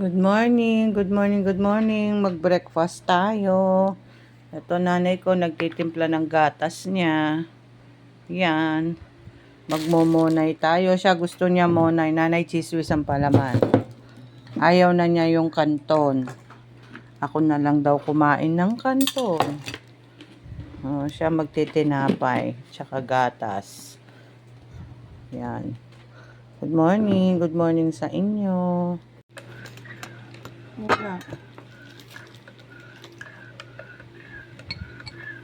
Good morning, good morning, good morning. Mag-breakfast tayo. Ito nanay ko nagtitimpla ng gatas niya. Yan. Magmomonay tayo. Siya gusto niya monay. Nanay chismis ang palaman. Ayaw na niya yung kanton. Ako na lang daw kumain ng kanton. Siya magtitinapay. Tsaka gatas. Yan. Good morning sa inyo. Wala.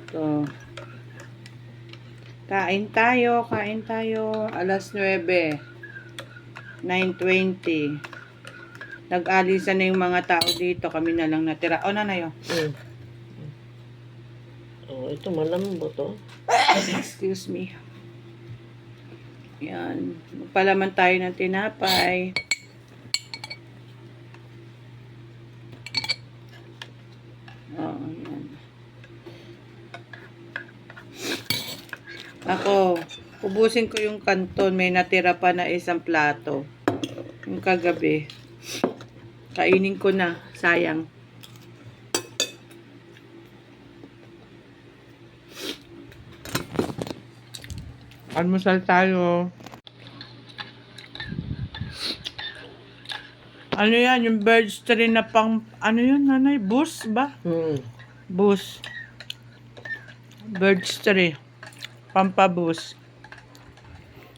So, kain tayo. Alas 9. 9:20. Nag-alisan na yung mga tao dito. Kami na lang natira. O, nanay, o. Ito malambot, oh. Excuse me. Yan. Magpalaman tayo ng tinapay. Yan. Ako, ubusin ko yung kanton. May natira pa na isang plato. Yung kagabi. Kainin ko na. Sayang. Almusal tayo. Ano yan? Yung birds tree na pang... Ano yun, nanay? Bus ba? Bus. Birds tree. Pampabus.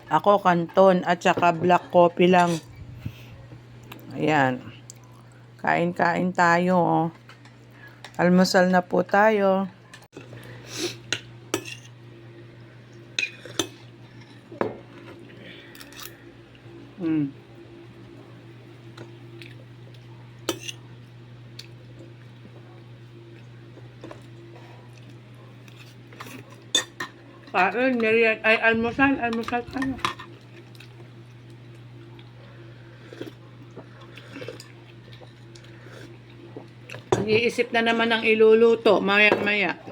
Ako kanton at saka black coffee lang. Ayan. Kain-kain tayo. Oh. Almusal na po tayo. Kain, ay almusal tayo. Iisip na naman ang iluluto, maya-maya.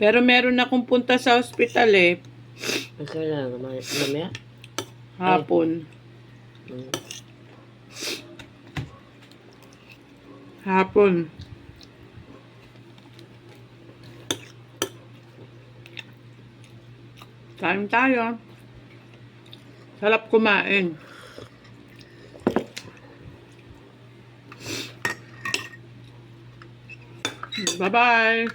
Pero meron akong punta sa ospital eh. Kailangan mamaya? Hapon. Hapon. Kain tayo. Sarap kumain. Bye-bye.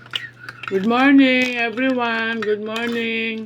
Good morning, everyone. Good morning.